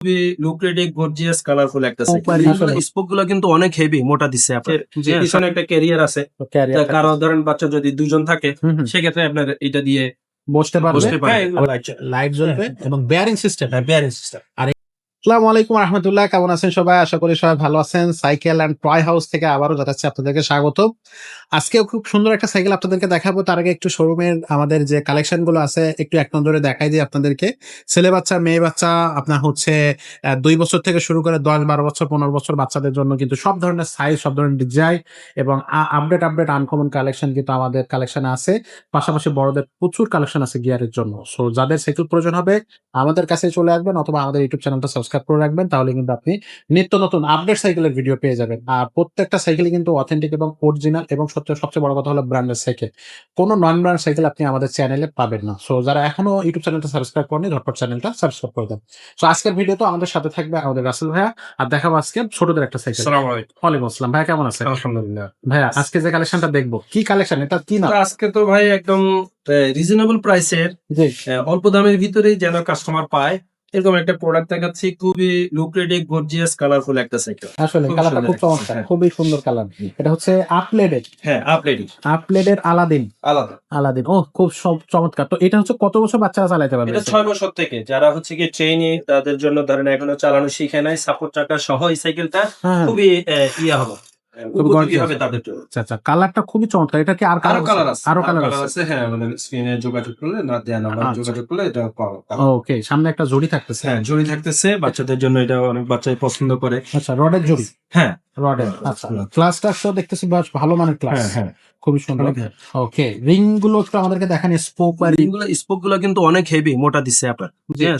খুবই lucrative gorgeous colourful একটা cycle. আসলে। স্পোক গুলো কিন্তু অনেক হেভি, মোটা দিচ্ছে আপনার। জি। পিছনে একটা ক্যারিয়ার আছে, ক্যারিয়ার কারো ধরেন বাচ্চা যদি দুজন থাকে হুম, হুম। সেক্ষেত্রে আপনার এটা দিয়ে বসতে পারবে। বসতে পারবে। হ্যাঁ, এগুলো লাইট জ্বলবে এবং বেয়ারিং সিস্টেম। Bearing system. আসসালামু আলাইকুম রাহমাতুল্লাহ, কেমন আছেন সবাই? আশা করি সবাই ভালো আছেন। সাইকেল অ্যান্ড টয় হাউস থেকে আবারও জানাচ্ছি আপনাদেরকে স্বাগত। আজকেও খুব সুন্দর একটা সাইকেল আপনাদেরকে দেখাবো। তার আগে একটু শোরুমের আমাদের যে কালেকশন গুলো আছে একটু এক নজরে দেখাই দিই আপনাদেরকে। ছেলে বাচ্চা, মেয়ে বাচ্চা, আপনার হচ্ছে 2 বছর থেকে শুরু করে 10-12 বছর, 15 বছর বাচ্চাদের জন্য কিন্তু সব ধরনের সাইজ, সব ধরনের ডিজাইন এবং আপডেট আনকমন কালেকশন কিন্তু আমাদের কালেকশনে আছে। পাশাপাশি বড়দের প্রচুর কালেকশন আছে গিয়ারের জন্য। সো যাদের সাইকেল প্রয়োজন হবে আমাদের কাছে চলে আসবেন অথবা আমাদের ইউটিউব চ্যানেলটা সাবস্ক্রাইব করে রাখবেন, তাহলে কিন্তু আপনি নিত্য নতুন আপডেট সাইকেলের ভিডিও পেয়ে যাবেন। আর প্রত্যেকটা সাইকেলই কিন্তু অথেন্টিক এবং অরিজিনাল এবং সবচেয়ে বড় কথা হলো ব্র্যান্ডের সাইকেল। কোনো নন ব্র্যান্ড সাইকেল আপনি আমাদের চ্যানেলে পাবেন না। সো যারা এখনো ইউটিউব চ্যানেলটা সাবস্ক্রাইব করেনি ঝটপট চ্যানেলটা সাবস্ক্রাইব করে দেন। সো আজকের ভিডিও তো আমাদের সাথে থাকবে আমাদের রাসেল ভাইয়া, আর দেখাবো আজকে ছোটদের একটা সাইকেল। আসসালামু আলাইকুম। ওয়ালাইকুম আসসালাম। ভাইয়া কেমন আছেন? আলহামদুলিল্লাহ। ভাইয়া আজকে যে কালেকশনটা দেখবো কি কালেকশন, এটা কি না? তো আজকে তো ভাই একদম রিজনেবল প্রাইসের, জি অল্প দামের ভিতরেই যেন কাস্টমার পায় এরকম একটা প্রোডাক্ট দেখাচ্ছি। খুবই লুক্রেটিভ গর্জিয়াস কালারফুল একটা সাইকেল। আসলে খুব কালারটা সুন্দর খুব চমৎকার, হ্যাঁ। খুবই সুন্দর কালার। এটা হচ্ছে আপলেডেড, হ্যাঁ, আপডেট আপলেডের আলাদিন। আলাদা। আলাদিন, ও খুব চমৎকার। তো এটা হচ্ছে কত বছর বাচ্চারা চালাতে পারবে? এটা 6 বছর থেকে যারা হচ্ছে কি ট্রেনে, তাদের জন্য ধরেন এখনো চালানো শিখে নাই, সাপোর্ট চাকা সহ এই সাইকেলটা হ্যাঁ, খুবই ইয়া হবে, খুবই উপযোগী gorgeous। হবে তাদের জন্য। আচ্ছা আচ্ছা, কালারটা খুবই চমৎকার। এটা কি আর আরো কালার আছে, আরো কালার আছে? আছে। হ্যাঁ, আমাদের স্ক্রিনে যোগাযোগ করলে না দেয়া নাম্বার আচ্ছা। যোগাযোগ করলে এটা পাওয়া। ওকে, সামনে একটা জড়ি থাকতেছে। হ্যাঁ, জড়ি থাকতেছে বাচ্চাদের জন্য, এটা অনেক বাচ্চাই পছন্দ করে। আচ্ছা, রডের জড়ি। হ্যাঁ রডের, আচ্ছা। ক্লাস টাক্সও দেখতেছি বেশ ভালো মানের ক্লাস। হ্যাঁ হ্যাঁ। খুবই সুন্দর। অনেক হ্যাঁ। ওকে, রিং গুলো একটু আমাদেরকে দেখান। স্পোক বা রিং। স্পোক গুলো কিন্তু অনেক হেভি, মোটা দিচ্ছে আপনার। জি। হ্যাঁ,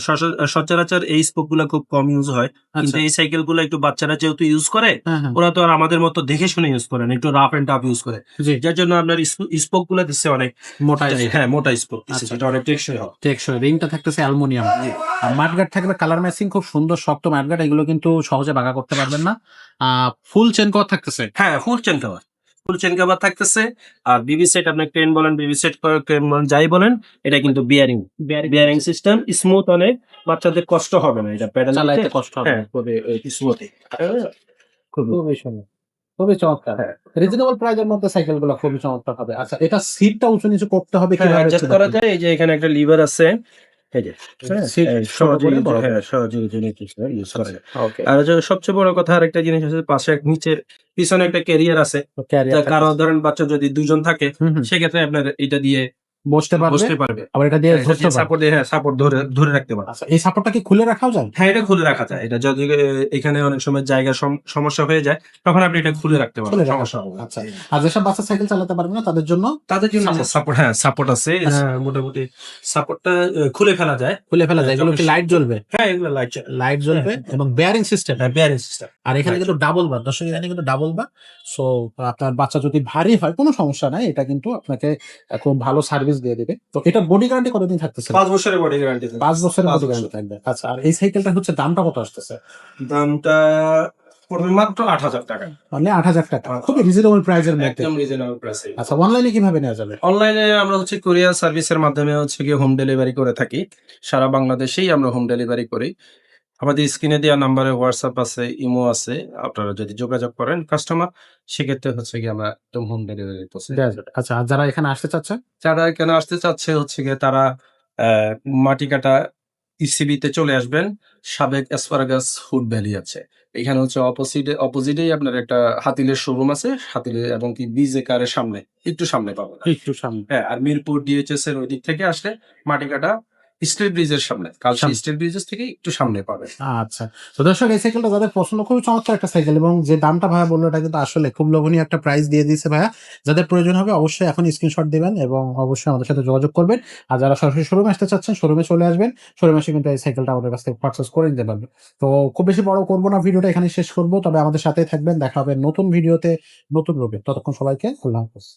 সচরাচর এই স্পোক গুলা খুব কম ইউজ হয়, কিন্তু আচ্ছা। এই সাইকেল গুলো একটু বাচ্চারা যেহেতু ইউজ করে, হ্যাঁ হ্যাঁ, ওরা তো আর আমাদের মতো দেখে শুনে ইউজ করে না, একটু রাফ এন্ড টাফ ইউজ করে। জি। যার জন্য আপনার স্পোক গুলো দিচ্ছে অনেক মোটা হ্যাঁ মোটা স্পোক দিচ্ছে, আচ্ছা। যেটা অনেক টেকসই হয়। টেকসই। রিংটা থাকতেছে অ্যালুমিনিয়াম। আর মাঠগার্ড থাকবে কালার ম্যাচিং, খুব সুন্দর শক্ত মাঠগার্ড। এগুলো কিন্তু সহজে বাঁকা করতে পারবেন না। ফুল চেন কভার থাকতেছে। হ্যাঁ, ফুল চেন কভার থাকতেছে। আর বিবি সেট, আপনি ক্রেন বলেন, বিবি সেট ক্রেন বলেন, যাই বলেন, এটা কিন্তু বিয়ারিং সিস্টেম স্মুথ অনেক। বাচ্চাদের কষ্ট হবে না, এটা প্যাডেল চালাইতে কষ্ট হবে। হ্যাঁ খুবই স্মুথ। খুবই সুন্দর, খুবই চমৎকার। হ্যাঁ। রিজনেবল প্রাইজের মধ্যে সাইকেল গুলো খুবই চমৎকার হবে। আচ্ছা, এটা সিটটা উঁচু নিচু করতে হবে হ্যাঁ, কিভাবে? অ্যাডজাস্ট করা যায়। এই যে এখানে একটা লিভার আছে, এই যে হ্যাঁ, সিট এই ছোট করে বড় করে। সহজে ইউজ করা যায়। ওকে, আর যে সবচেয়ে বড় কথা আরেকটা জিনিস আছে, পাশে নিচের পিছনে একটা ক্যারিয়ার আছে, ক্যারিয়ার কারো ধরেন বাচ্চা যদি দুজন থাকে হুম হুম, সেক্ষেত্রে আপনার এটা দিয়ে বসতে বসতে পারবে। পারবে। আবার এটা দিয়ে হ্যাঁ, এটা ধরতে দিয়ে পারবে। সাপোর্ট দিয়ে, হ্যাঁ সাপোর্ট ধরে ধরে রাখতে পারবে। আচ্ছা, এই সাপোর্টটা কি খুলে রাখাও যায়? হ্যাঁ, এটা খুলে রাখা যায়। এটা যদি এখানে অনেক সময় জায়গা সমস্যা হয়ে যায়, তখন আপনি এটা খুলে রাখতে খুলে পারবেন, রাখা সমস্যা যায়। হবে না। আচ্ছা, আর যেসব বাচ্চা সাইকেল চালাতে পারবে না তাদের জন্য সাপোর্ট, হ্যাঁ সাপোর্ট আছে। আচ্ছা। মোটামুটি সাপোর্টটা খুলে ফেলা যায়। খুলে ফেলা যায়। এগুলো কি লাইট জ্বলবে? হ্যাঁ, এগুলো লাইট জ্বলবে এবং বেয়ারিং সিস্টেম। Bearing system. আর এখানে কিন্তু ডাবল বার, দর্শক এখানে কিন্তু ডাবল বার। সো আপনার বাচ্চা যদি ভারী হয় কোনো সমস্যা নাই, এটা কিন্তু আপনাকে খুব ভালো সার্ভিস দিয়ে দেবে। তো এটা বডি গ্যারান্টি কতদিন থাকতেছে? 5 বছরের বডি গ্যারান্টি। 5 বছরের 5 বডি বছর। গ্যারান্টি থাকবে। আচ্ছা, আর এই সাইকেলটা হচ্ছে দামটা কত আসতেছে? দামটা পড়বে মাত্র 8,000 টাকা। মানে 8,000 টাকা, খুবই রিজনেবল প্রাইসের মধ্যে। একদম রিজনেবল প্রাইসে। আচ্ছা, অনলাইনে কিভাবে নেওয়া যাবে? অনলাইনে আমরা হচ্ছে কুরিয়ার সার্ভিসের মাধ্যমে হচ্ছে গিয়ে হোম ডেলিভারি করে থাকি। সারা বাংলাদেশেই আমরা হোম ডেলিভারি করি। আমাদের স্ক্রিনে দেওয়া নাম্বারে হোয়াটসঅ্যাপ আছে, ইমো আছে। আপনারা যদি যোগাযোগ করেন কাস্টমার, সেক্ষেত্রে হচ্ছে গিয়ে আমরা একদম হোম ডেলিভারি প্রসেস। আচ্ছা, আর যারা এখানে আসতে চাচ্ছে? যারা এখানে আসতে চাচ্ছে হচ্ছে গিয়ে তারা মাটিকাটা ইসিবিতে চলে আসবেন। সাবেক অ্যাসপারাগাস ফুড ভ্যালি আছে। এখানে হচ্ছে অপোজিটেই আপনার একটা হাতিলের শোরুম আছে। হাতিলের এবং কি বিজে কারের সামনে, একটু সামনে পাবেন। একটু সামনে। হ্যাঁ, আর মিরপুর ডিএইচএস এর ওই দিক থেকে আসলে মাটিকাটা স্টিল ব্রিজের সামনে, কালশী স্টিল ব্রিজের থেকে একটু সামনে পাবেন। আচ্ছা, তো দর্শক এই সাইকেলটা যাদের পছন্দ, খুবই চমৎকার একটা সাইকেল এবং যে দামটা ভাইয়া বললো এটা কিন্তু আসলে খুব লোভনীয় একটা প্রাইস দিয়ে দিয়েছে ভাইয়া। যাদের প্রয়োজন হবে অবশ্যই এখন স্ক্রিনশট দিবেন এবং অবশ্যই আমাদের সাথে যোগাযোগ করবেন। আর যারা সরাসরি শোরুমে আসতে চাচ্ছেন শোরুমে চলে আসবেন। শোরুমে এসে কিন্তু এই সাইকেলটা আমাদের কাছ থেকে পারচেজ করে নিতে পারবেন। তো খুব বেশি বড় করবো না, ভিডিওটা এখানে শেষ করবো। তবে আমাদের সাথেই থাকবেন, দেখা হবে নতুন ভিডিওতে নতুন রূপে। ততক্ষণ সবাইকে আল্লাহ হাফেজ।